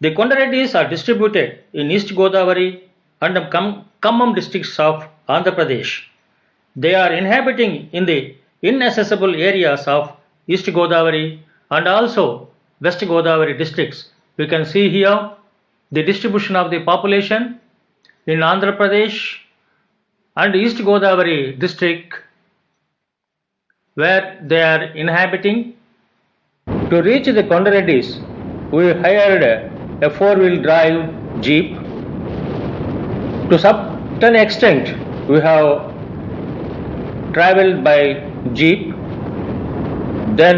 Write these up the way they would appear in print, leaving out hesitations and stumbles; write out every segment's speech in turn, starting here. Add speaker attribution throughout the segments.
Speaker 1: The Konda Reddis are distributed in East Godavari and Khammam districts of Andhra Pradesh. They are inhabiting in the inaccessible areas of East Godavari and also West Godavari districts. We can see here the distribution of the population in Andhra Pradesh and East Godavari district where they are inhabiting. To reach the Konda Reddis, we hired a four-wheel drive jeep. To certain extent, we have traveled by jeep. Then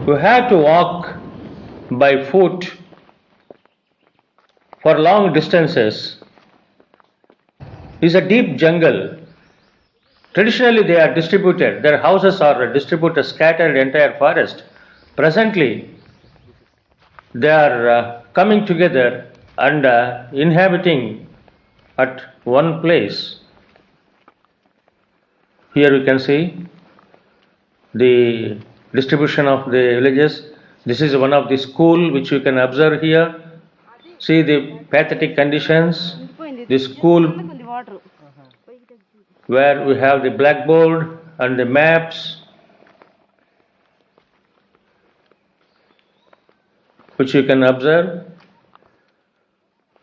Speaker 1: we had to walk by foot for long distances. It's a deep jungle. Traditionally, they are distributed. Their houses are distributed, scattered entire forest. Presently, they are coming together and inhabiting at one place. Here we can see the distribution of the villages. This is one of the school which you can observe here. See the pathetic conditions. The school where we have the blackboard and the maps which you can observe,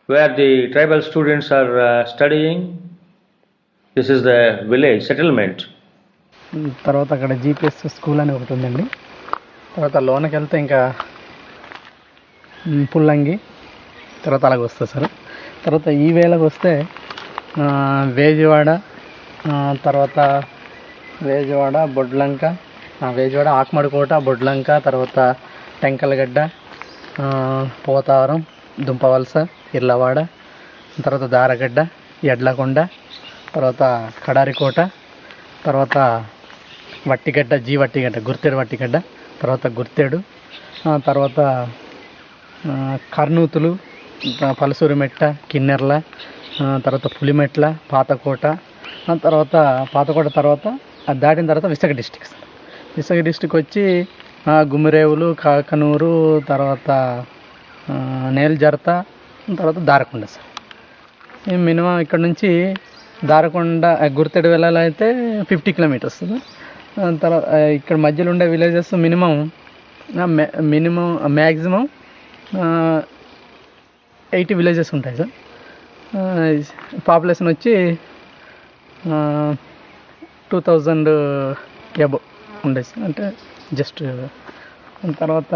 Speaker 1: where the tribal students are studying. This is the village settlement.
Speaker 2: తర్వాత అక్కడ GPS school అని ఒకటి ఉందండి. తర్వాత లోనకి వెళ్తే ఇంకా పుల్లంగి తర్వాత అలాగ వస్తుంది సార్. తర్వాత ఈ వేళకు వస్తే వేజవాడ, తర్వాత వేజవాడ, బొడ్లంక, వేజవాడ, ఆకుమడికోట, బొడ్లంక, తర్వాత టెంకలగడ్డ, పోతావరం, దుంపవలస, ఇర్లవాడ, తర్వాత దారగడ్డ, ఎడ్లకొండ, తర్వాత కడారికోట, తర్వాత వట్టిగడ్డ, వట్టిగడ్డ, గుర్తేడు వట్టిగడ్డ, తర్వాత గుర్తేడు, తర్వాత కర్నూతులు, పలసూరిమెట్ట, కిన్నెర్ల, తర్వాత పులిమెట్ల, పాతకోట, తర్వాత పాతకోట తర్వాత అది దాటిన తర్వాత Visakha district sir. Visakha district వచ్చి గుమ్మిరేవులు, కాకనూరు, తర్వాత నేల్జర్త, తర్వాత దారకొండ సార్. మినిమం ఇక్కడ నుంచి దారకొండ గుర్తెడు వెళ్ళాలైతే 50 కిలోమీటర్స్. తర్వాత ఇక్కడ మధ్యలో ఉండే విలేజెస్ మినిమం మ్యాక్సిమం 80 విలేజెస్ ఉంటాయి సార్. పాపులేషన్ వచ్చి 2000 అబవ్ ఉండే సార్. అంటే జస్ట్ తర్వాత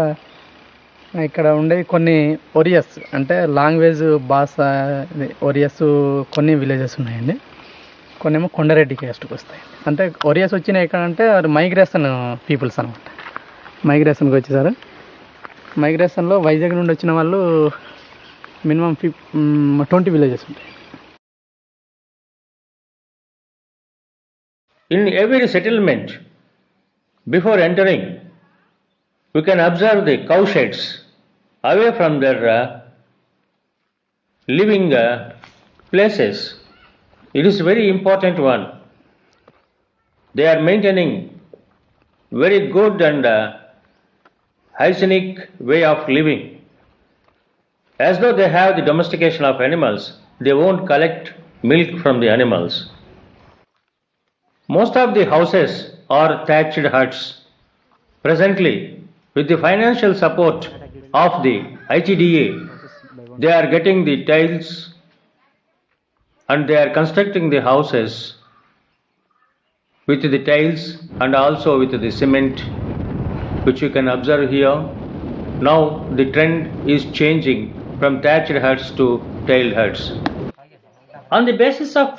Speaker 2: ఇక్కడ ఉండే కొన్ని ఒరియస్ అంటే లాంగ్వేజ్ భాష ఒరియస్ కొన్ని విలేజెస్ ఉన్నాయండి. కొన్ని ఏమో కొండరెడ్డి క్యాస్ట్కి వస్తాయి. అంటే ఒరియస్ వచ్చినాయి ఎక్కడంటే మైగ్రేషన్ పీపుల్స్ అనమాట. మైగ్రేషన్కి వచ్చేసారు. మైగ్రేషన్లో వైజాగ్ నుండి వచ్చిన వాళ్ళు మినిమం 20 విలేజెస్ ఉంటాయి.
Speaker 1: In every settlement, before entering, we can observe the cow sheds away from their living places. It is very important one. They are maintaining very good and hygienic way of living. As though they have the domestication of animals, they won't collect milk from the animals. Most of the houses are thatched huts. Presently, with the financial support of the ITDA, they are getting the tiles and they are constructing the houses with the tiles and also with the cement, which you can observe here. Now the trend is changing from thatched huts to tiled huts. On the basis of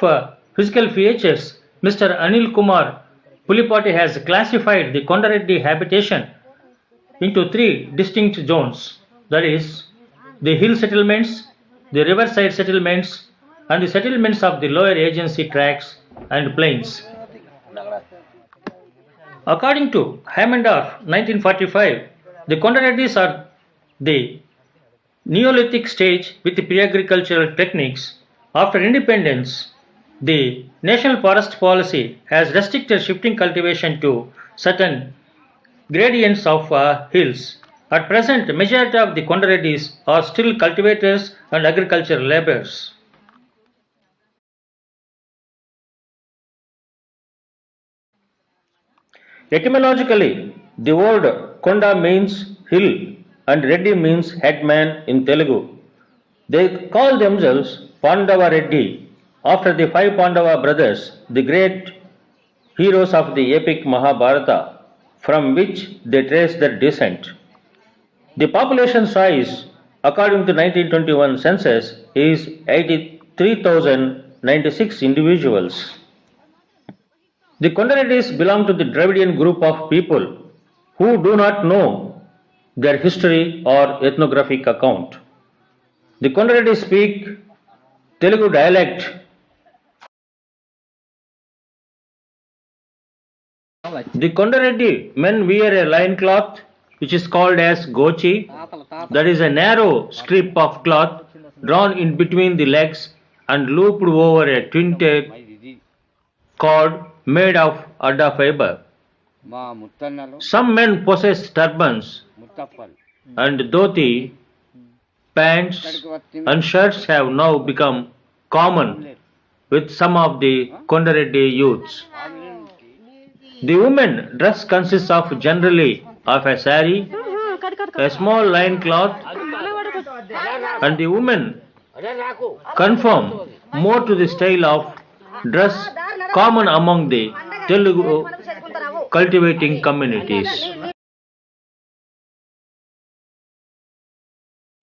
Speaker 1: physical features, Mr. Anil Kumar Pulipati has classified the Konda Reddi habitation into 3 distinct zones, that is, the hill settlements, the riverside settlements, and the settlements of the lower agency tracts and plains. According to Hammondorf, 1945, the Konda Reddis are the Neolithic stage with the pre-agricultural techniques. After independence, the National Forest Policy has restricted shifting cultivation to certain gradients of hills. At present, majority of the Konda Reddis are still cultivators and agricultural laborers. Etymologically, the word Konda means hill and Reddy means headman in Telugu. They call themselves Pandava Reddi after the five Pandava brothers, the great heroes of the epic Mahabharata, from which they trace their descent. The population size, according to 1921 census, is 83,096 individuals. The Konda Reddis belong to the Dravidian group of people who do not know their history or ethnographic account. The Konda Reddis speak Telugu dialect. The Konda Reddi men wear a loincloth which is called as gochi, that is a narrow strip of cloth drawn in between the legs and looped over a twisted cord made of adda fiber. Some men possess turbans, and dhoti, pants and shirts have now become common with some of the Konda Reddi youths. The women dress consists of generally of a sari, a small loincloth, and the women conform more to the style of dress common among the Telugu cultivating communities.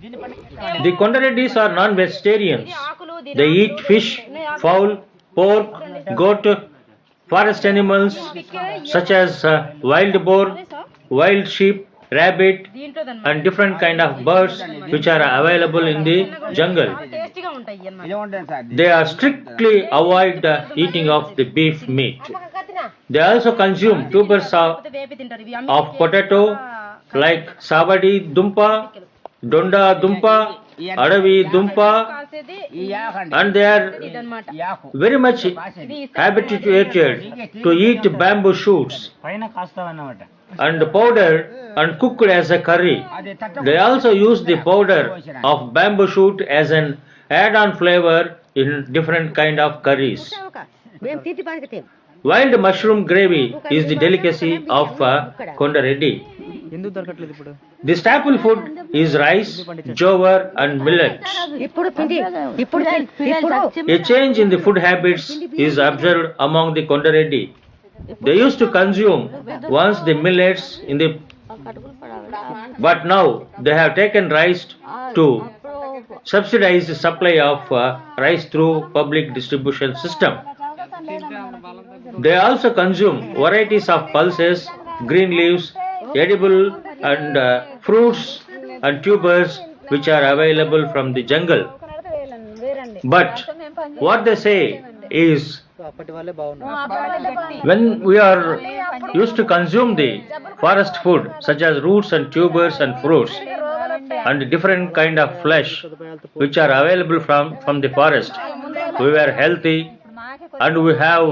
Speaker 1: The Konda Reddis are non-vegetarians. They eat fish, fowl, pork, goat, forest animals such as wild boar, wild sheep, rabbit and different kind of birds which are available in the jungle. They are strictly avoid eating of the beef meat. They also consume tubers of potato like savadi dumpa, donda dumpa, adavi dumpa, and they are very much habituated to eat bamboo shoots and powdered and cooked as a curry. They also use the powder of bamboo shoot as an add-on flavor in different kind of curries. Wild mushroom gravy is the delicacy of Konda Reddi. The staple food is rice, jowar and millet. A change in the food habits is observed among the Konda Reddi. They used to consume once the millets in the but now they have taken rice to subsidize the supply of rice through public distribution system. They also consume varieties of pulses, green leaves, edible and fruits and tubers which are available from the jungle. But what they say is, when we are used to consume the forest food such as roots and tubers and fruits and different kind of flesh which are available from the forest, we were healthy and we have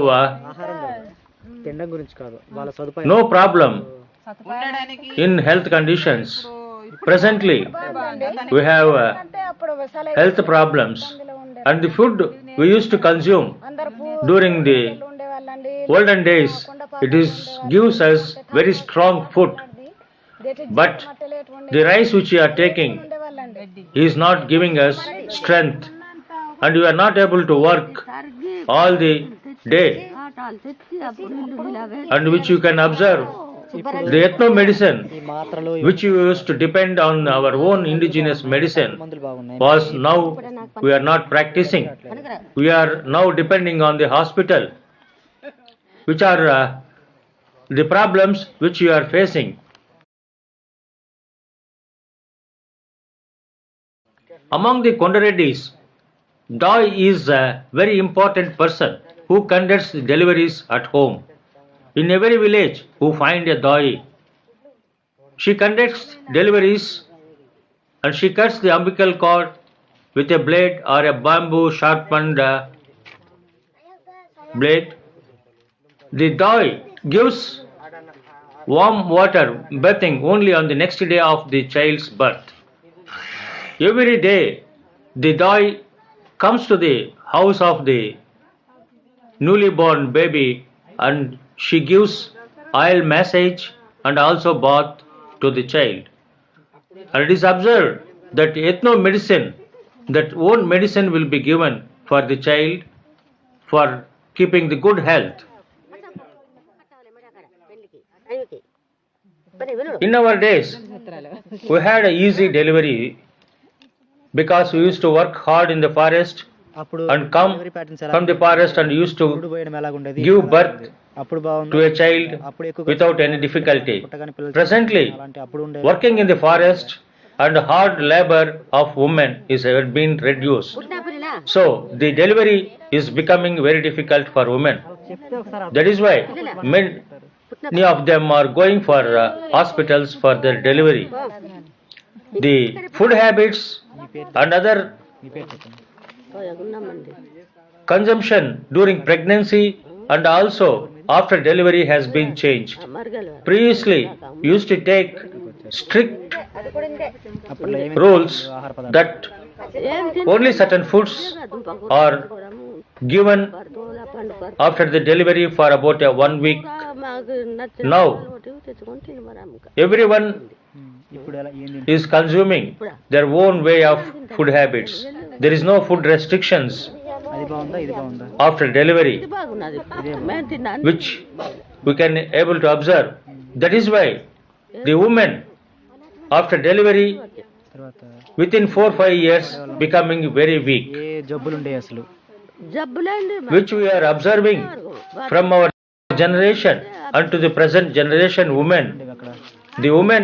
Speaker 1: no problem in health conditions. Presently we have health problems, and the food we used to consume during the olden days, it gives us very strong food, but the rice which we are taking is not giving us strength, and we are not able to work all the day, and which you can observe the ethno medicine which we used to depend on our own indigenous medicine was now we are not practicing. We are now depending on the hospital, which are the problems which we are facing. Among the Konda Reddis, Doi is a very important person who conducts the deliveries at home. In every village, who find a Doi, she conducts deliveries and she cuts the umbilical cord with a blade or a bamboo sharpened blade. The Doi gives warm water bathing only on the next day of the child's birth. Every day, the doi comes to the house of the newly born baby and she gives oil massage and also bath to the child. And it is observed that ethno-medicine, that own medicine will be given for the child for keeping the good health. In our days, we had an easy delivery because we used to work hard in the forest and come from the forest and used to give birth to a child without any difficulty. Presently, working in the forest and hard labor of women is being reduced. So, the delivery is becoming very difficult for women. That is why many of them are going for hospitals for their delivery. The food habits and other consumption during pregnancy and also after delivery has been changed. Previously, used to take strict rules that only certain foods are given after the delivery for about 1 week. Now, everyone is consuming their own way of food habits. There is no food restrictions after delivery, which we can able to observe. That is why the women after delivery within 4-5 years becoming very weak, which we are observing from our generation unto the present generation women. The woman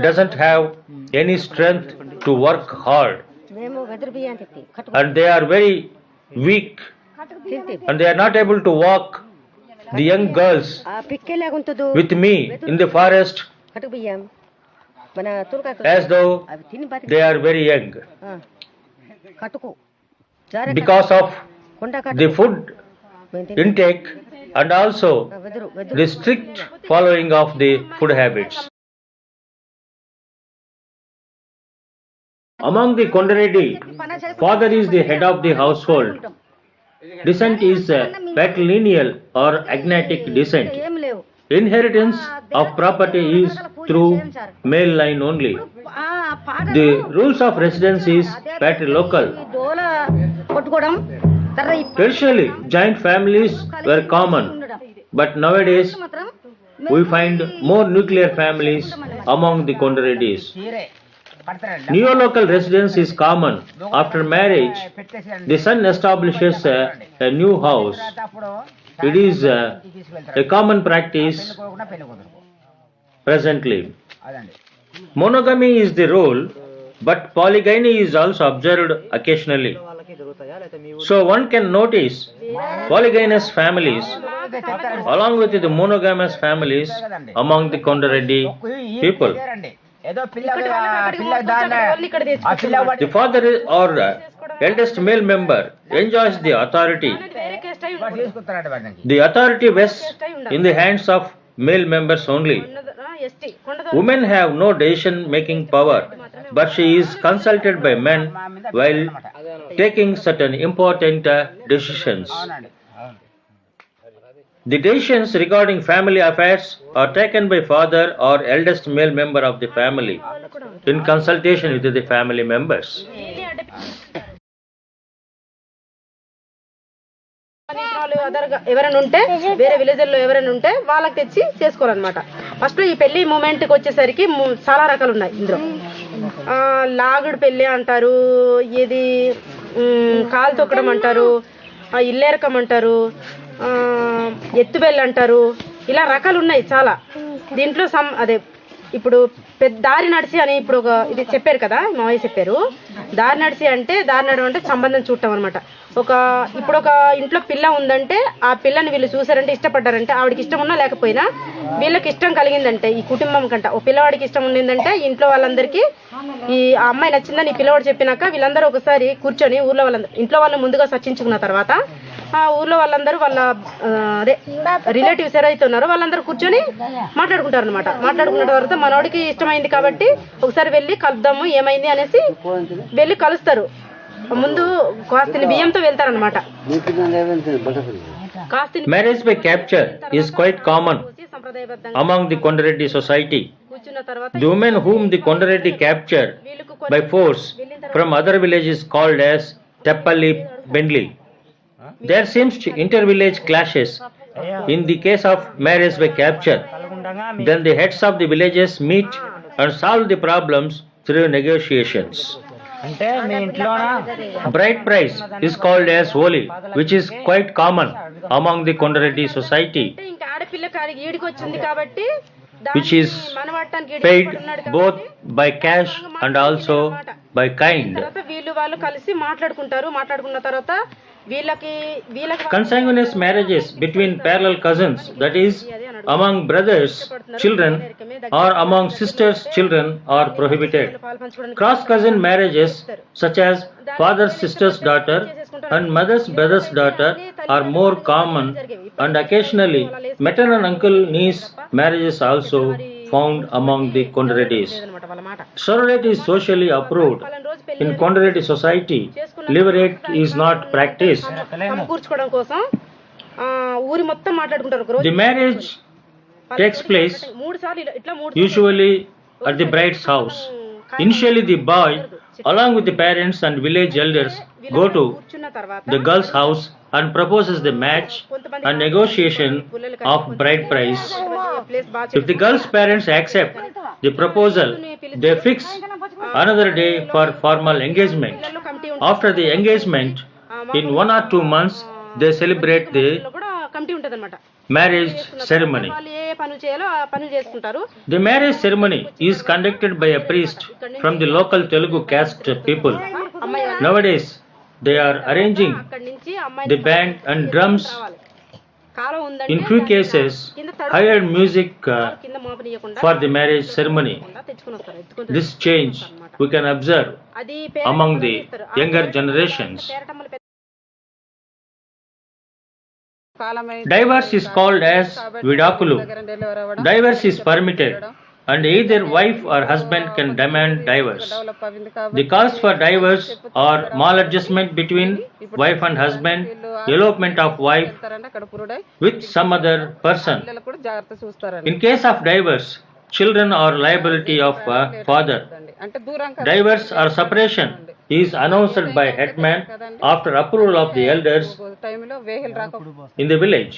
Speaker 1: doesn't have any strength to work hard and they are very weak and they are not able to walk. The young girls with me in the forest as though they are very young because of the food intake and also the strict following of the food habits. Among the Konda Reddi, father is the head of the household. Descent is patrilineal or agnatic descent. Inheritance of property is through male line only. The rules of residence is patrilocal. Traditionally, joint families were common, but nowadays we find more nuclear families among the Konda Reddis. Neolocal residence is common. After marriage, the son establishes a new house. It is a common practice presently. Monogamy is the rule, but polygyny is also observed occasionally. So one can notice polygynous families along with the monogamous families among the Konda Reddi people. The father or eldest male member enjoys the authority. The authority vests in the hands of male members only. Women have no decision-making power, but she is consulted by men while taking certain important decisions. The decisions regarding family affairs are taken by father or eldest male member of the family in consultation with the family members.
Speaker 3: ఎవరైనా ఉంటే వేరే విలేజ్లో ఎవరైనా ఉంటే వాళ్ళకి తెచ్చి చేసుకోవాలన్నమాట. First ఈ పెళ్లి మూమెంట్కి వచ్చేసరికి చాలా రకాలు ఉన్నాయి. ఇందులో లాగుడు పెళ్లి అంటారు, ఇది కాలు తొక్కడం అంటారు, ఇల్లేరకం అంటారు, ఎత్తుబెల్లి అంటారు. ఇలా రకాలు ఉన్నాయి చాలా. దీంట్లో అదే ఇప్పుడు దారి నడిచి అని ఇప్పుడు ఒక ఇది చెప్పారు కదా, మావయ్య చెప్పారు. దారి నడిచి అంటే దారి నడవడం అంటే సంబంధం చూడటం అనమాట. ఇప్పుడు ఒక ఇంట్లో పిల్ల ఉందంటే ఆ పిల్లని వీళ్ళు చూసారంటే ఇష్టపడ్డారంటే ఆవిడకి ఇష్టం ఉన్నా లేకపోయినా వీళ్ళకి ఇష్టం కలిగిందంటే ఈ కుటుంబం కంట ఓ పిల్లవాడికి ఇష్టం ఉండిందంటే ఇంట్లో వాళ్ళందరికీ ఈ అమ్మాయి నచ్చిందని ఈ పిల్లవాడు చెప్పినాక వీళ్ళందరూ ఒకసారి కూర్చొని ఊర్లో వాళ్ళందరూ ఇంట్లో వాళ్ళు ముందుగా చర్చించుకున్న తర్వాత ఆ ఊర్లో వాళ్ళందరూ వాళ్ళ అదే రిలేటివ్స్ ఎవరైతే ఉన్నారో వాళ్ళందరూ కూర్చొని మాట్లాడుకుంటారు అనమాట. మాట్లాడుకున్న తర్వాత మనోడికి ఇష్టమైంది కాబట్టి ఒకసారి వెళ్ళి కలుద్దాము ఏమైంది అనేసి వెళ్ళి కలుస్తారు. ముందు కాస్తిని బియ్యంతో వెళ్తారనమాట.
Speaker 1: Marriage by capture is quite common among the Konda Reddi society. The women whom the Konda Reddi capture by force from other villages called as Teppalli Bendli. There seems to inter-village clashes in the case of marriage by capture. Then the heads of the villages meet and solve the problems through negotiations. Bride price is called as holy, which is quite common among the Konda Reddi society, which is paid both by cash and also by kind. Consanguineous marriages between parallel cousins, that is, among brothers' children or among sisters' children, are prohibited. Cross-cousin marriages, such as father's sister's daughter and mother's brother's daughter, are more common, and occasionally maternal uncle niece marriages also found among the Konda Reddis. Surrogate is socially approved. In Konda Reddi society, levirate is not practiced. The marriage takes place usually at the bride's house. Initially, the boy, along with the parents and village elders, go to the girl's house and proposes the match and negotiation of bride price. If the girl's parents accept the proposal, they fix another day for formal engagement. After the engagement, in 1 or 2 months, they celebrate the marriage ceremony. The marriage ceremony is conducted by a priest from the local Telugu caste people. Nowadays, they are arranging the band and drums. In few cases, hired music for the marriage ceremony. This change we can observe among the younger generations. Divorce is called as vidakulu. Divorce is permitted, and either wife or husband can demand divorce. The cause for divorce are maladjustment between wife and husband, elopement of wife with some other person. In case of divorce, children are liability of father. Divorce or separation is announced by headman after approval of the elders in the village.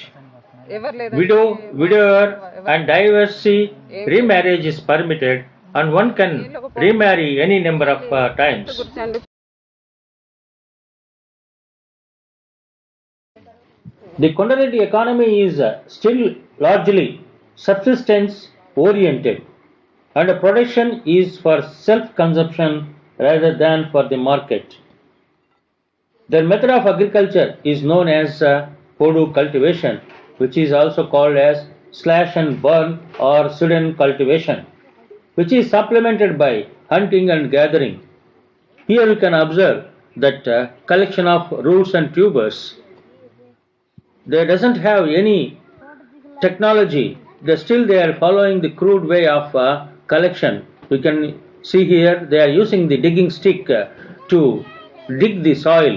Speaker 1: Widower and divorcee remarriage is permitted, and one can remarry any number of times. The Konda Reddi economy is still largely subsistence oriented, and the production is for self-consumption rather than for the market. Their method of agriculture is known as Podu cultivation, which is also called as slash and burn or sudden cultivation, which is supplemented by hunting and gathering. Here you can observe that collection of roots and tubers. They doesn't have any technology. They are following the crude way of collection. You can see here they are using the digging stick to dig the soil.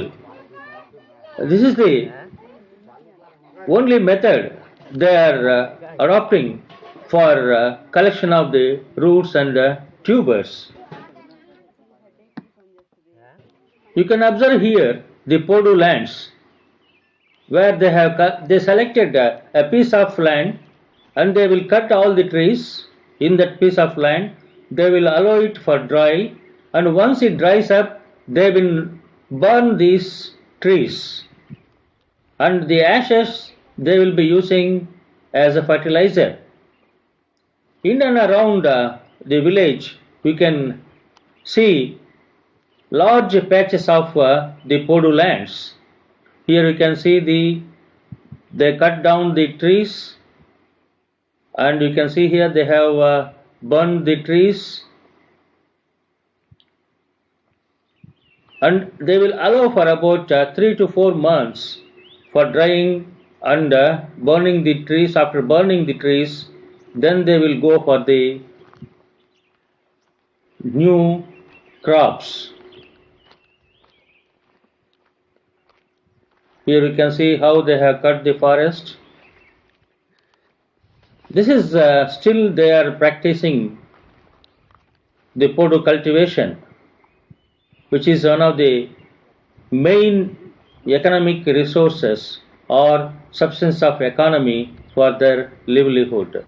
Speaker 1: This is the only method they are adopting for collection of the roots and tubers. You can observe here the Podu lands, where they selected a piece of land, and they will cut all the trees in that piece of land. They will allow it for dry, and once it dries up, they will burn these trees, and the ashes they will be using as a fertilizer. In and around the village, we can see large patches of the Podu lands. Here you can see they cut down the trees, and you can see here they have burned the trees, and they will allow for about 3 to 4 months for drying and burning the trees. After burning the trees, then they will go for the new crops. Here you can see how they have cut the forest. This is still they are practicing the podu cultivation, which is one of the main economic resources or substance of economy for their livelihood.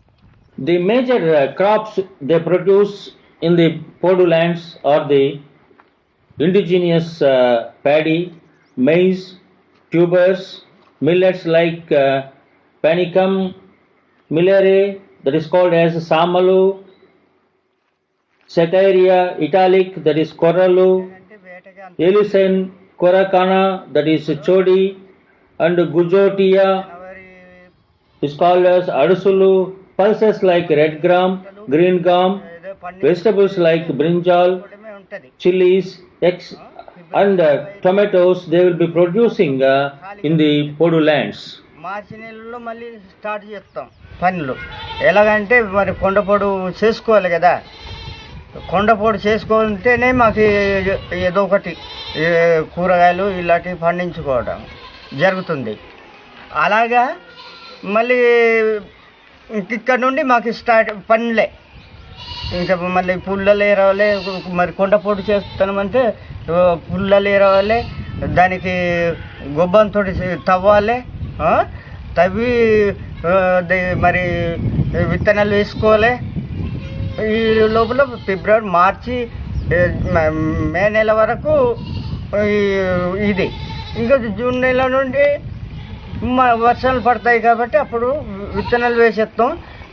Speaker 1: The major crops they produce in the podu lands are the indigenous paddy, maize, tubers, millets like panicum, millere, that is called as samalu, setaria italic, that is koralu, elisen, korakana, that is chodi, and gujotia is called as adusulu, pulses like red gram, green gram, vegetables like brinjal, chilies, eggs, and tomatoes they will be producing in the podu lands.
Speaker 4: మార్చి నెలలో మళ్ళీ start చేస్తాం పనులు. ఎలాగంటే మరి కొండపోడు చేసుకోవాలి కదా, కొండపోడు చేసుకుంటేనే మాకు ఏదో ఒకటి కూరగాయలు ఇలాంటివి పండించుకోవడం జరుగుతుంది. అలాగా మళ్ళీ ఇక్కడ నుండి మాకు స్టార్ట్ పనులే. ఇంకా మళ్ళీ పుల్లలు ఏరవాలి, మరి కొండపోటు చేస్తామంటే పుల్లలు ఏరవాలి, దానికి గొబ్బంతో తవ్వాలి, తవ్వి మరి విత్తనాలు వేసుకోవాలి. ఈ లోపల ఫిబ్రవరి, మార్చి, మే నెల వరకు ఇది. ఇంకా జూన్ నెల నుండి వర్షాలు పడతాయి కాబట్టి అప్పుడు విత్తనాలు వేసేస్తాం.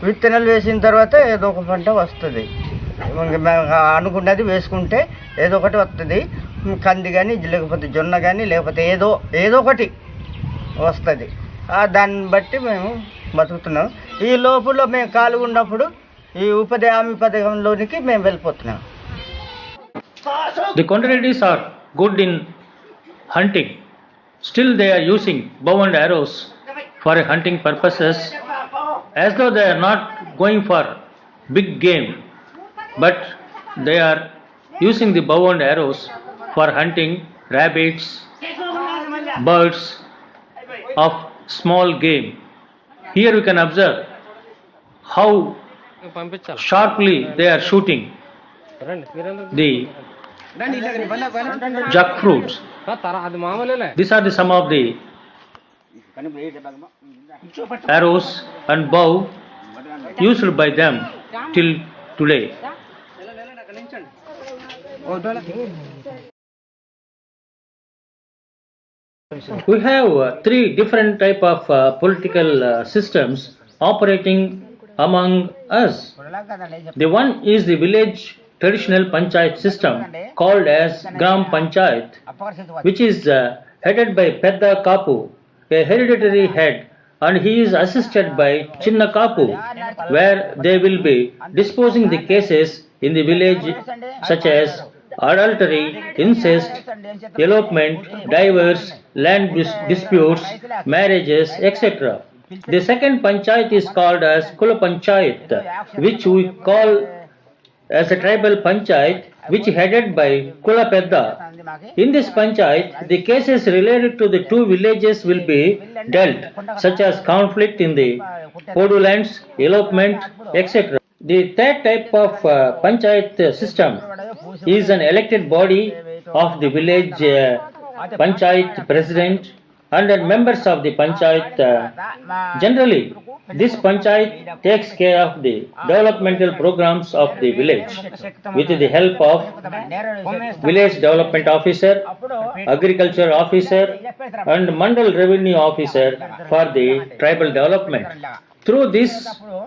Speaker 4: విత్తనాలు వేసిన తర్వాత ఏదో ఒక పంట వస్తుంది. అనుకున్నది వేసుకుంటే ఏదో ఒకటి వస్తుంది. కంది కానీ, లేకపోతే జొన్న కానీ, లేకపోతే ఏదో ఒకటి వస్తుంది. దాన్ని బట్టి మేము బతుకుతున్నాం. ఈ లోపల మేము ఖాళీగా ఉన్నప్పుడు ఈ ఉపాధి హామీ పథకంలోనికి మేము వెళ్ళిపోతున్నాం.
Speaker 1: The Konda Reddis are good in hunting. Still they are using bow and arrows for hunting purposes, as though they are not going for big game, but they are using the bow and arrows for hunting rabbits, birds of small game. Here you can observe how sharply they are shooting the jackfruits. These are some of the arrows and bow used by them till today. We have three different type of political systems operating among us. The one is the village traditional panchayat system called as Gram Panchayat, which is headed by Pedda Kapu, a hereditary head, and he is assisted by Chinna Kapu, where they will be disposing the cases in the village such as adultery, incest, elopement, divorce, land disputes, marriages, etc. The second panchayat is called as Kula Panchayat, which we call as a tribal panchayat, which headed by Kula Pedda. In this panchayat, the cases related to the two villages will be dealt, such as conflict in the podu lands, elopement, etc. The third type of panchayat system is an elected body of the village panchayat president and members of the panchayat. Generally, this panchayat takes care of the developmental programs of the village with the help of village development officer, agriculture officer, and mandal revenue officer for the tribal development. Through this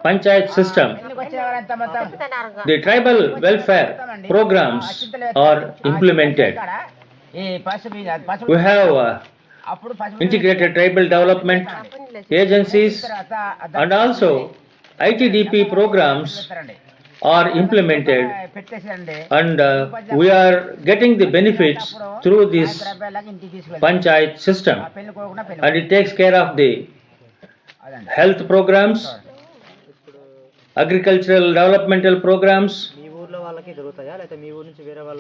Speaker 1: panchayat system, the tribal welfare programs are implemented. We have integrated tribal development agencies and also ITDP programs are implemented, and we are getting the benefits through this panchayat system, and it takes care of the health programs, agricultural developmental programs,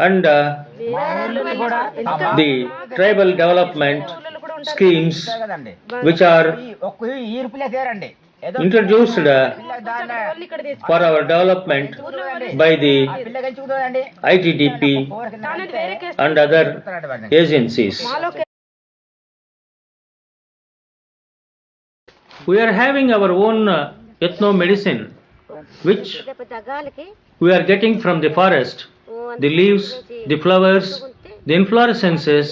Speaker 1: and the tribal development schemes which are introduced for our development by the ITDP and other agencies. We are having our own ethno-medicine, which we are getting from the forest, the leaves, the flowers, the inflorescences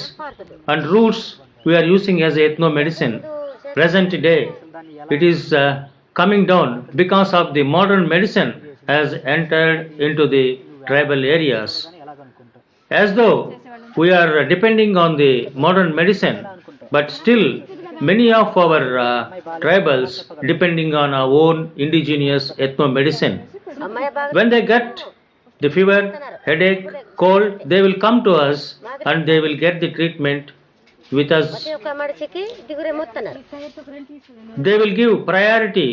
Speaker 1: and roots we are using as ethno-medicine. Present day, it is coming down because of the modern medicine has entered into the tribal areas. As though we are depending on the modern medicine, but still many of our tribals depending on our own indigenous ethno-medicine. When they get the fever, headache, cold, they will come to us and they will get the treatment with us. They will give priority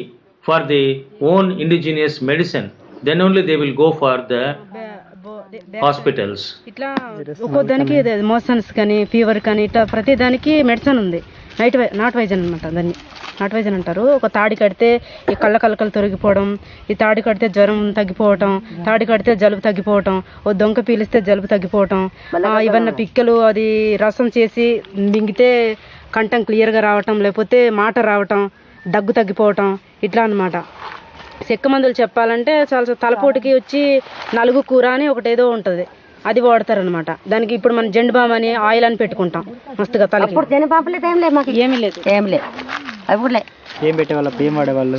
Speaker 1: for the own indigenous medicine. Then only they will go for the hospitals.
Speaker 3: ఇట్లా ఒక్కో దానికి motions కానీ fever కానీ ఇట్లా ప్రతి దానికి medicine ఉంది. Not వైజన్ అనమాట, దాన్ని నాట్ వైజన్ అంటారు. ఒక తాడి కడితే ఈ కళ్ళకలు తొలగిపోవడం, ఈ తాడి కడితే జ్వరం తగ్గిపోవటం, తాడి కడితే జలుబు తగ్గిపోవటం, ఓ దొంగ పీలిస్తే జలుబు తగ్గిపోవటం, ఇవన్న పిక్కలు అది రసం చేసి మింగితే కంఠం క్లియర్గా రావటం, లేకపోతే మాట రావటం, దగ్గు తగ్గిపోవటం, ఇట్లా అనమాట. చెక్క మందులు చెప్పాలంటే చాలా తలపోటుకి వచ్చి నలుగు కూర అని ఒకటి ఏదో ఉంటుంది, అది వాడతారనమాట. దానికి ఇప్పుడు మనం జెండు బామ్ అని ఆయిల్ అని పెట్టుకుంటాం మస్తుగా తలకి. ఏమీ లేదు
Speaker 2: ఏం పెట్టేవాళ్ళు, ఏం వాడేవాళ్ళు?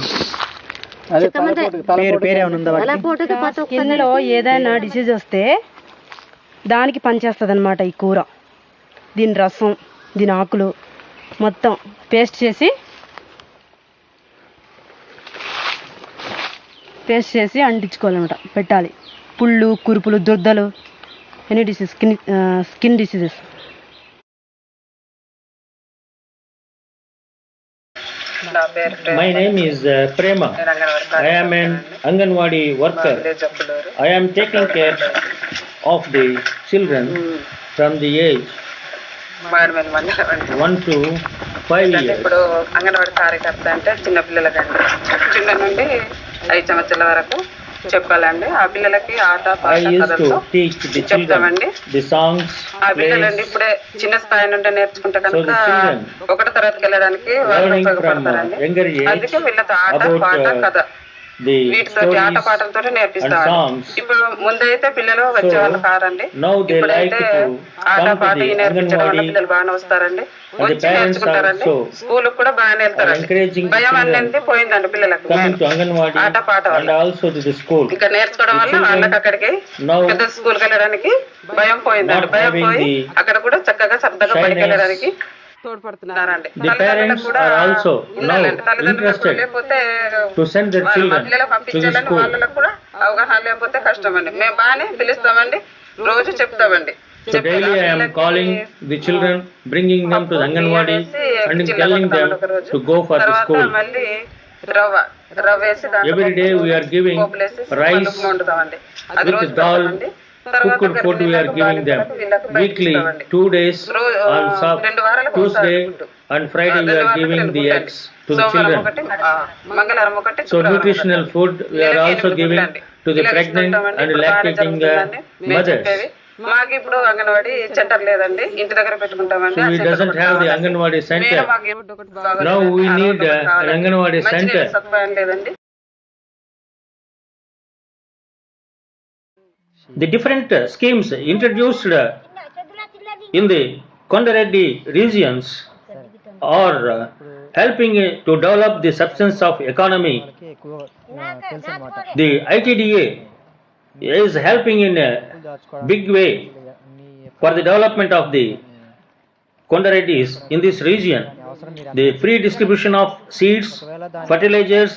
Speaker 3: కిందలో ఏదైనా డిసీజ్ వస్తే దానికి పనిచేస్తుంది అనమాట ఈ కూర. దీని రసం, దీని ఆకులు మొత్తం పేస్ట్ చేసి అంటించుకోవాలన్నమాట, పెట్టాలి. పుళ్ళు, కురుపులు, దుర్దలు, any disease, skin diseases.
Speaker 1: My name is Prema. I am an Anganwadi worker. I am taking care of the children from the age 1 to 5 years.
Speaker 5: ఇప్పుడు అంగన్వాడీ కార్యకర్త అంటే చిన్న పిల్లలకండి, చిన్న నుండి 5 సంవత్సరాల వరకు చెప్పాలండి. ఆ పిల్లలకి ఆట పాట చెప్తామండి. ఆ పిల్లలండి ఇప్పుడే చిన్న స్థాయి నుండి నేర్చుకుంటే కనుక 1వ తరగతికి వెళ్ళడానికి వాళ్ళు ఉపయోగపడతారండి. అందుకే వీళ్ళతో ఆట పాట కథ వీటితో ఆట పాటలతో నేర్పిస్తామండి. ఇప్పుడు ముందైతే పిల్లలు వచ్చేవాళ్ళు కారండి, ఇప్పుడైతే ఆట పాట నేర్పించడం వల్ల పిల్లలు బాగానే వస్తారండి, వచ్చి నేర్చుకుంటారండి. స్కూల్ కూడా బాగానే వెళ్తారండి. భయం అనేది పోయిందండి పిల్లలకు ఆట పాట వల్ల. ఇక నేర్చుకోవడం వల్ల వాళ్ళకి అక్కడికి పెద్ద స్కూల్కి వెళ్ళడానికి భయం పోయిందండి. భయం పోయి అక్కడ కూడా చక్కగా సరదాగా పనికి వెళ్ళడానికి తోడ్పడుతున్నారండి.
Speaker 1: తల్లిదండ్రులకు కూడా
Speaker 5: లేకపోతే పిల్లలకు పంపించాలని వాళ్ళకు కూడా అవగాహన లేకపోతే కష్టం అండి. మేము బాగానే పిలుస్తామండి, రోజు చెప్తామండి.
Speaker 1: So daily I am calling the children, bringing them to the Anganwadi and telling them to go for the school. Every day we are giving rice with dal, cooked food we are giving them. Weekly 2 days on Tuesday and Friday we are giving the eggs to the children. So nutritional food we are also giving to the pregnant and lactating mothers.
Speaker 5: మాకు ఇప్పుడు anganwadi centre లేదండి, ఇంటి దగ్గర పెట్టుకుంటామండి.
Speaker 1: So we doesn't have the Anganwadi center. Now we need an Anganwadi center.
Speaker 5: లేదండి.
Speaker 1: The different schemes introduced in the Konda Reddi regions are helping to develop the substance of economy. The ITDA is helping in a big way for the development of the Konda Reddis in this region. The free distribution of seeds, fertilizers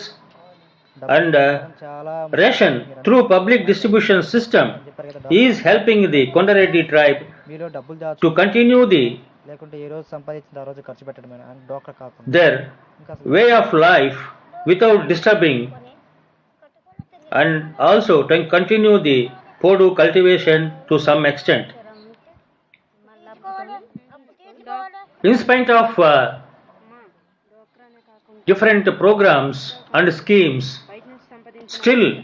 Speaker 1: and ration through public distribution system is helping the Konda Reddi tribe to continue their way of life without disturbing, and also to continue the Podu cultivation to some extent. In spite of different programs and schemes, still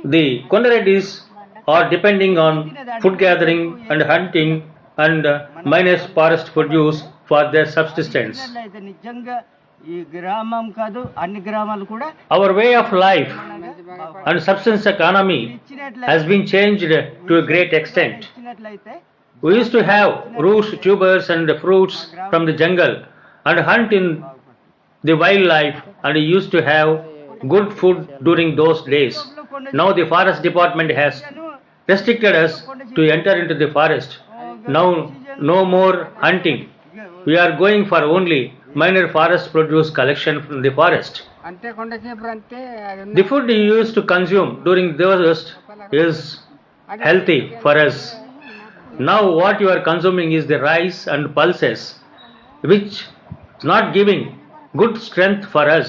Speaker 1: the Konda Reddis are depending on food gathering and hunting and minus forest produce for their subsistence.
Speaker 4: నిజంగా ఈ గ్రామం కాదు అన్ని గ్రామాలు కూడా
Speaker 1: Our way of life and subsistence economy has been changed to a great extent.
Speaker 4: ఇచ్చినట్లయితే
Speaker 1: We used to have roots, tubers and fruits from the jungle and hunt in the wildlife, and we used to have good food during those days. Now the forest department has restricted us to enter into the forest. Now no more hunting. We are going for only minor forest produce collection from the forest.
Speaker 4: అంతే కొండసేపు అంతే
Speaker 1: The food you used to consume during those is healthy for us. Now what you are consuming is the rice and pulses, which is not giving good strength for us,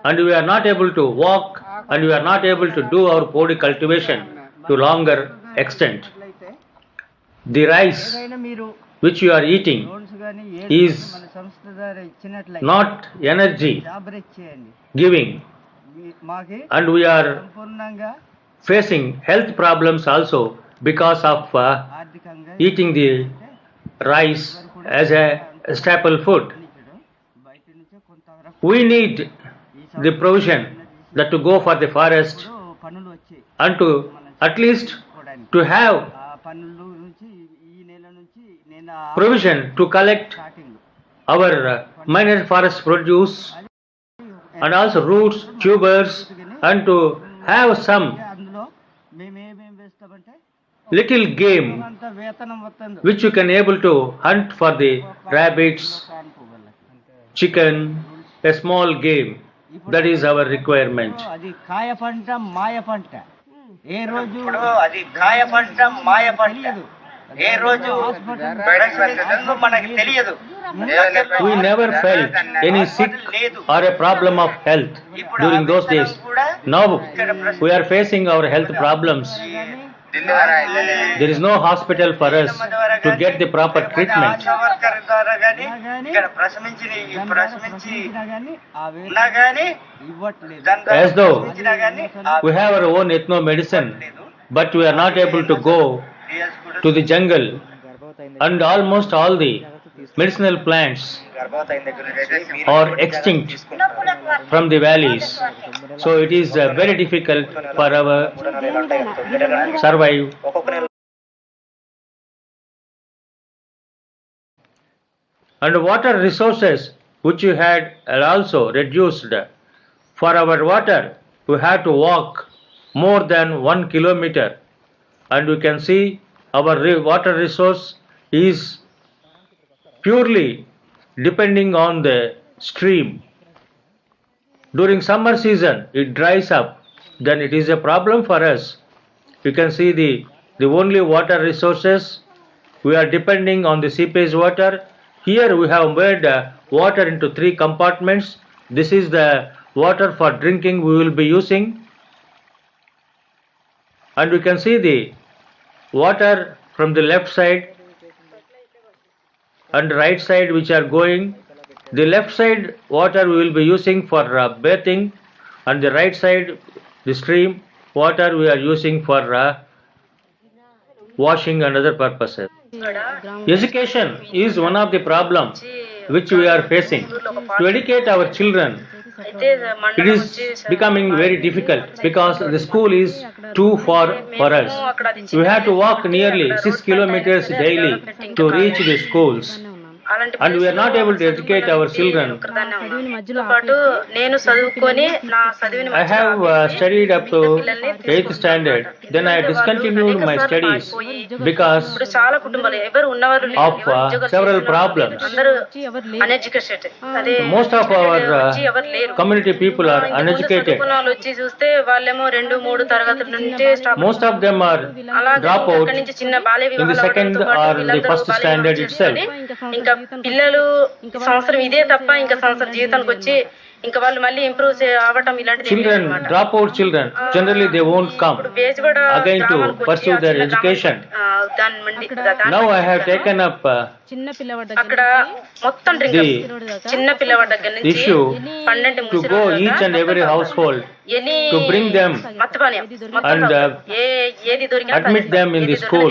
Speaker 1: and we are not able to walk, and we are not able to do our podi cultivation to longer extent. The rice
Speaker 4: ఏదైనా మీరు
Speaker 1: which you are eating
Speaker 4: loans కానీ
Speaker 1: is
Speaker 4: మన సంస్థ ద్వారా ఇచ్చినట్లయితే
Speaker 1: not energy
Speaker 4: job ఇచ్చేయండి
Speaker 1: giving,
Speaker 4: మాకి
Speaker 1: and we are
Speaker 4: సంపూర్ణంగా
Speaker 1: facing health problems also because of
Speaker 4: ఆర్థికంగా
Speaker 1: eating the rice as a staple food.
Speaker 4: బయట నుంచే కొంతవరకు
Speaker 1: We need the provision that to go for the forest
Speaker 4: పనులు వచ్చి
Speaker 1: and to at least to have
Speaker 4: ఆ పనుల నుంచి ఈ నెల నుంచి నేను
Speaker 1: provision to collect
Speaker 4: starting
Speaker 1: our minor forest produce and also roots, tubers, and to have some
Speaker 4: అందులో మేము ఏమేమి వేస్తామంటే
Speaker 1: little game
Speaker 4: అంత వేతనం వస్తుంది
Speaker 1: which you can able to hunt for the rabbits, chicken, a small game. That is our requirement.
Speaker 4: అది కాయ పంట మాయ పంట ఏ రోజు అది కాయ పంట మాయ పంట ఏ రోజు మనకి తెలియదు
Speaker 1: We never felt any sick or a problem of health during those days. Now we are facing our health problems. There is no hospital for us to get the proper treatment.
Speaker 4: ఇక్కడ ప్రశ్నించి ఉన్నా కానీ ఇవ్వట్లేదు
Speaker 1: As though we have our own ethno medicine, but we are not able to go to the jungle, and almost all the medicinal plants are extinct from the valleys. So it is very difficult for our survive. And water resources which we had are also reduced. For our water, we had to walk more than 1 kilometer, and we can see our water resource is purely depending on the stream. During summer season, it dries up, then it is a problem for us. You can see the only water resources, we are depending on the seepage water. Here we have made water into 3 compartments. This is the water for drinking we will be using. And we can see the water from the left side and right side which are going. The left side water we will be using for bathing, and the right side the stream water we are using for washing and other purposes. Education is one of the problems which we are facing. To educate our children, it is becoming very difficult because the school is too far for us. We have to walk nearly 6 kilometers daily to reach the schools.
Speaker 3: అలాంటి
Speaker 1: and we are not able to educate our children.
Speaker 3: పాటు నేను చదువుకొని నా చదివిన
Speaker 1: I have studied up to 8th standard. Then I discontinued my studies because
Speaker 3: ఇప్పుడు చాలా కుటుంబాలు ఎవరు ఉన్నవారు లేరు,
Speaker 1: of several problems.
Speaker 3: అందరూ అన్ఎడ్యుకేటెడ్. అదే
Speaker 1: Most of our
Speaker 3: ఎవరు లేరు.
Speaker 1: community people are uneducated.
Speaker 3: చదువుకున్న వాళ్ళు వచ్చి చూస్తే వాళ్ళేమో 2-3 తరగతుల నుంచే stop.
Speaker 1: Most of them are drop out
Speaker 3: అక్కడి నుంచి చిన్న బాల్య
Speaker 1: in the second or the first standard itself.
Speaker 3: ఇంకా పిల్లలు సంవత్సరం ఇదే తప్ప ఇంకా సంవత్సరం జీవితానికి వచ్చి ఇంకా వాళ్ళు మళ్ళీ ఇంప్రూవ్ అవ్వటం ఇలాంటిది
Speaker 1: Children, drop out children, generally they won't come again to pursue their education. Now I have taken up
Speaker 3: అక్కడ మొత్తం చిన్న పిల్లవాడి దగ్గర నుంచి
Speaker 1: issue
Speaker 3: 12
Speaker 1: to go each and every household to bring them and admit them in the school.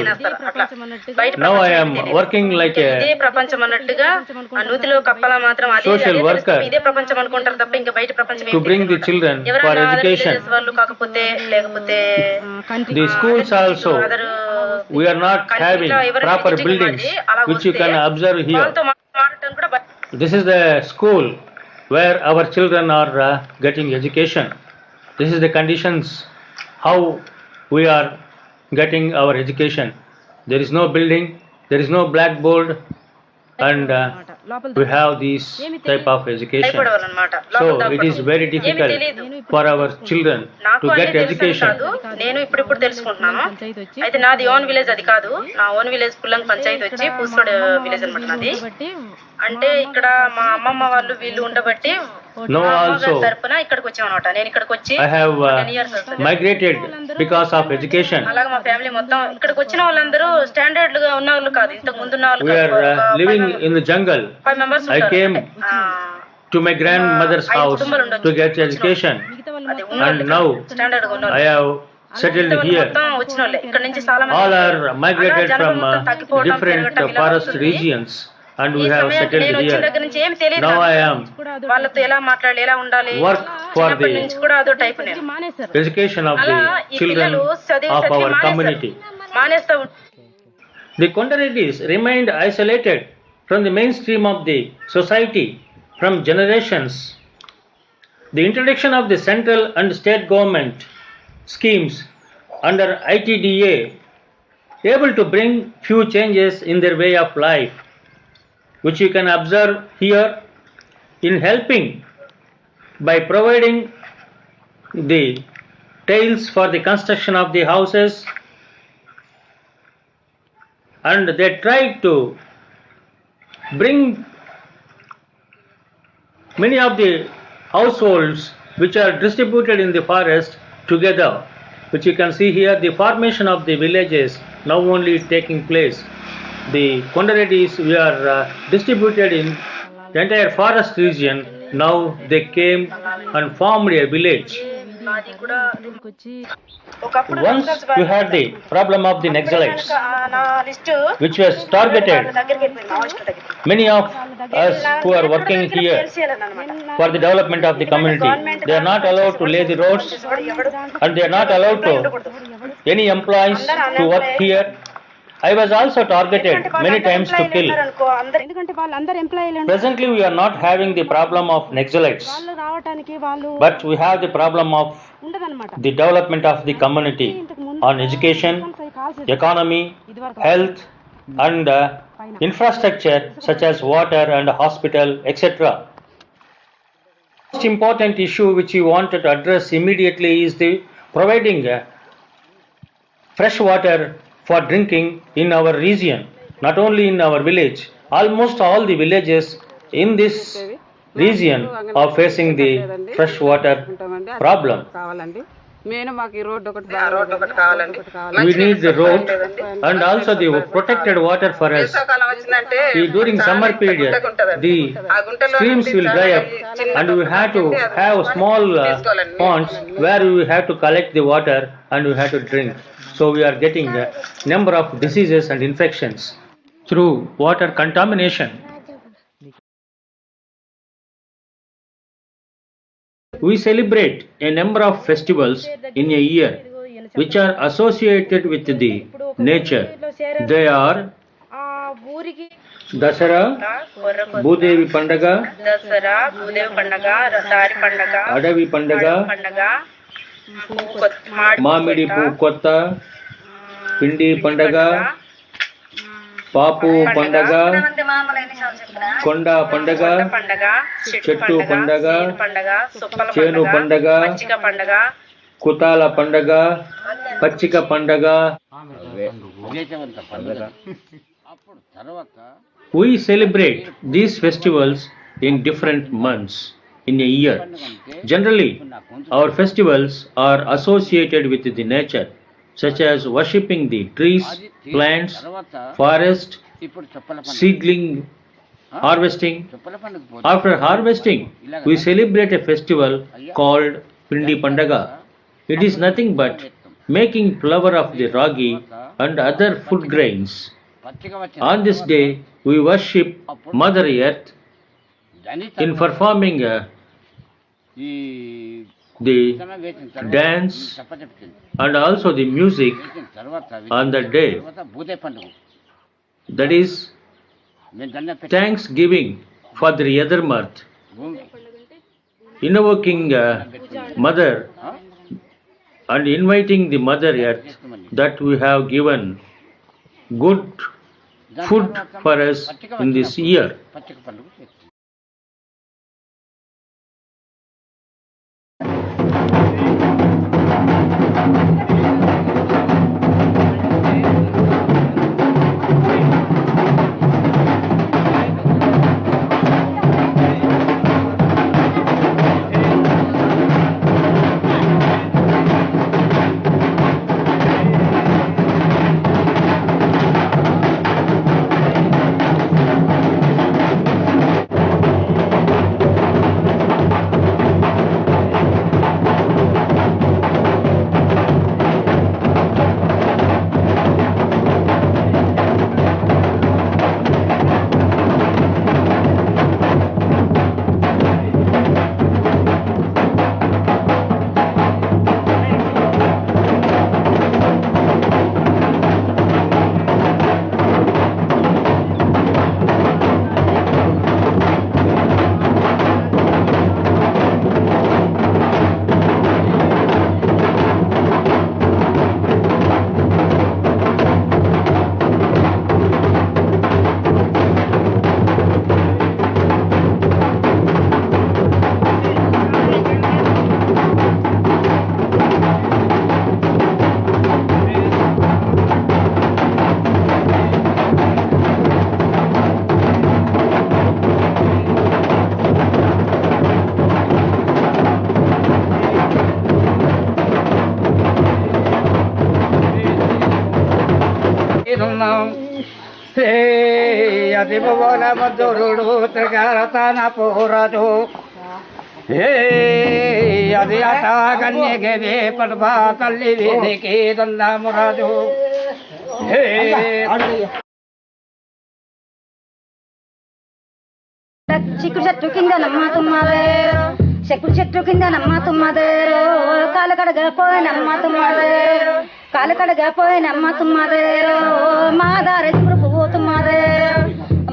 Speaker 1: Now I am working like
Speaker 3: ఇదే
Speaker 1: a
Speaker 3: ప్రపంచం అన్నట్టుగా ఆ నూతిలో కప్పల మాత్రం అదే
Speaker 1: social worker
Speaker 3: ఇదే ప్రపంచం అనుకుంటారు తప్ప ఇంకా బయట ప్రపంచం
Speaker 1: to bring the children for education.
Speaker 3: వాళ్ళు కాకపోతే లేకపోతే
Speaker 1: The schools also, we are not having proper buildings which you can observe here.
Speaker 3: మాట్లాడటం కూడా
Speaker 1: This is the school where our children are getting education. This is the conditions how we are getting our education. There is no building, there is no blackboard, and we have these type of education. So it is very difficult for our children to get education.
Speaker 3: నేను ఇప్పుడు తెలుసుకుంటున్నాను. అయితే నాది own village అది కాదు, నా own village పుల్లంగ్ panchayat వచ్చి పూసోడ్ village అన్నమాట నాది. అంటే ఇక్కడ మా అమ్మమ్మ వాళ్ళు వీళ్ళు ఉండబట్టి తరపున ఇక్కడికి వచ్చాం అనమాట. నేను ఇక్కడికి వచ్చి
Speaker 1: I have migrated because of education.
Speaker 3: అలాగే మా ఫ్యామిలీ మొత్తం ఇక్కడికి వచ్చిన వాళ్ళందరూ స్టాండర్డ్ గా ఉన్న వాళ్ళు కాదు, ఇంతకు ముందు ఉన్న వాళ్ళు.
Speaker 1: We are living in the jungle.
Speaker 3: 5 members
Speaker 1: I came to my grandmother's house to get education, and now I have settled here. All are migrated from different forest regions, and we have settled here. Now I am work for the education of the children of our community. The Konda Reddis remained isolated from the mainstream of the society from generations. The introduction of the central and state government schemes under ITDA able to bring few changes in their way of life, which you can observe here in helping by providing the tiles for the construction of the houses, and they try to bring many of the households which are distributed in the forest together, which you can see here. The formation of the villages now only taking place. The Konda Reddis, we are distributed in the entire forest region. Now they came and formed a village. Once we had the problem of the Naxalites, which was targeted many of us who are working here for the development of the community. They are not allowed to lay the roads, and they are not allowed to any employees to work here. I was also targeted many times to kill. Presently we are not having the problem of Naxalites, but we have the problem of the development of the community on education, economy, health, and infrastructure such as water and hospital, etc. Most important issue which we wanted to address immediately is the providing fresh water for drinking in our region, not only in our village. Almost all the villages in this region are facing the fresh water problem. We need the road and also the protected water for us. During summer period, the streams will dry up, and we have to have small ponds where we have to collect the water and we have to drink. So we are getting a number of diseases and infections through water contamination. We celebrate a number of festivals in a year which are associated with the nature. They are Dasara, Bhudevi పండగ,
Speaker 5: దసరా, భూదేవి పండగ, దారి పండగ,
Speaker 1: అడవి పండగ,
Speaker 5: పండగ,
Speaker 1: మామిడి పూ కొత్త, పిండి పండగ, పాపు పండగ, కొండ పండగ, చెట్టు పండగ, చేను పండగ, కుతాల పండగ, పచ్చిక పండగ. We celebrate these festivals in different months in a year. Generally, our festivals are associated with the nature, such as worshipping the trees, plants, forest, seedling, harvesting. After harvesting, we celebrate a festival called Pindi Pandaga. It is nothing but making flour of the ragi and other food grains. On this day, we worship Mother Earth in performing the dance and also the music on the day. That is thanksgiving for the other month, invoking Mother and inviting the Mother Earth that we have given good food for us in this year.
Speaker 4: అతి భువన మధురుడు త్రికారతన పోరదు అది అట కన్యగే పడబా తల్లి వీధికి దండమురాజు
Speaker 6: చిక్కు చెట్టు కింద నమ్మ తుమ్మదేరు చెక్కు చెట్టు కింద నమ్మ తుమ్మదేరు కాలు కడగపోయి నమ్మ తుమ్మదేరు కాలు కడగపోయి నమ్మ తుమ్మదేరు మా దారి పువ్వు తుమ్మదేరు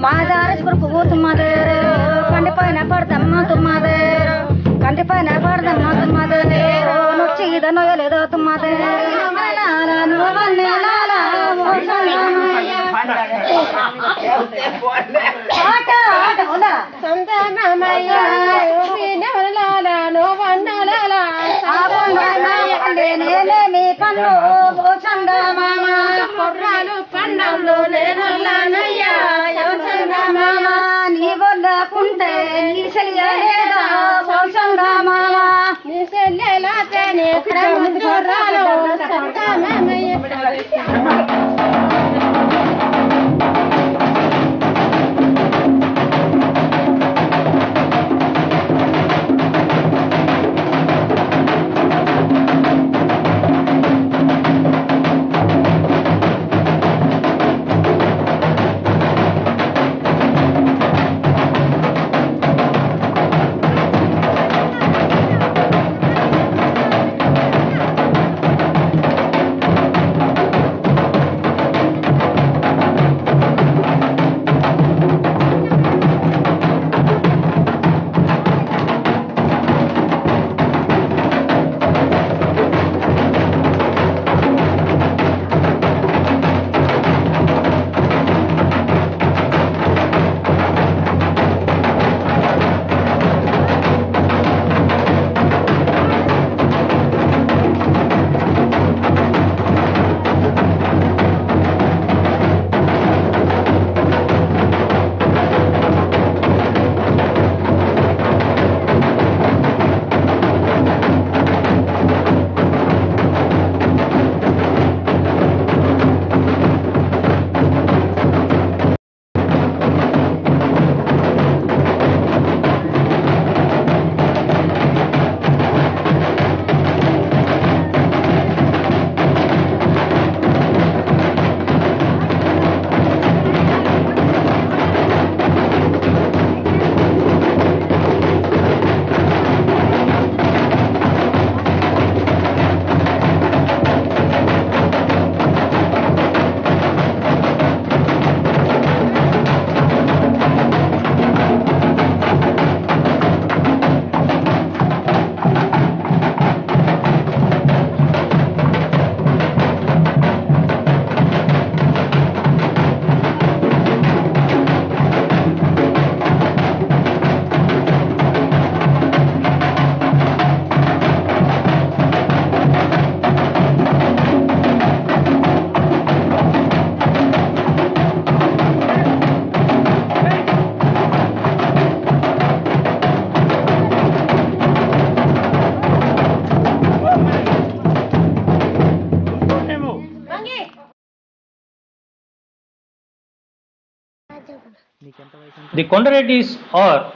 Speaker 6: మా దారి పువ్వు తుమ్మదేరు కండిపోయిన పడదమ్మ తుమ్మదేరు కండిపోయిన పడదమ్మ తుమ్మదేరు నొచ్చి ఇద నొయ్యలేదో తుమ్మదేరు పండంలో నీ వల్లకుంటే నీ చెయ్యలేదా పోషంగా మామా నీ చెల్లెలాతేనే చూడాలో
Speaker 1: The Konda Reddis are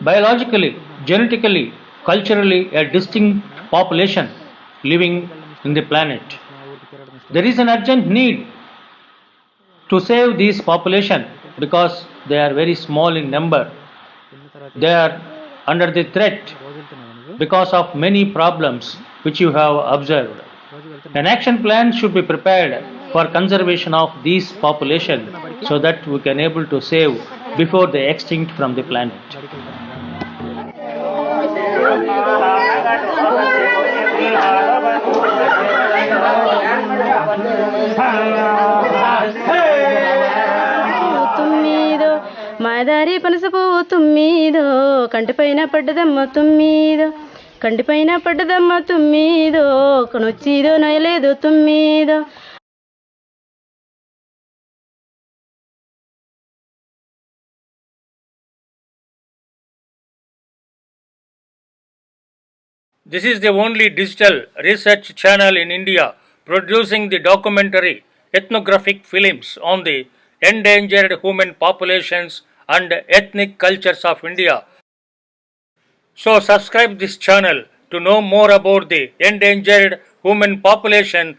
Speaker 1: biologically, genetically, culturally a distinct population living in the planet. There is an urgent need to save this population because they are very small in number. They are under the threat because of many problems which you have observed. An action plan should be prepared for conservation of this population so that we can able to save before they extinct from the planet.
Speaker 3: తుమ్మిదో Madari పనస పువ్వు తుమ్మిదో కంటిపైన పడ్డదమ్మ తుమ్మిదో కంటిపైన పడ్డదమ్మ తుమ్మిదో కొనొచ్చిదో నయలేదు తుమ్మిదో.
Speaker 1: This is the only digital research channel in India producing the documentary ethnographic films on the endangered human populations and ethnic cultures of India. So subscribe this channel to know more about the endangered human population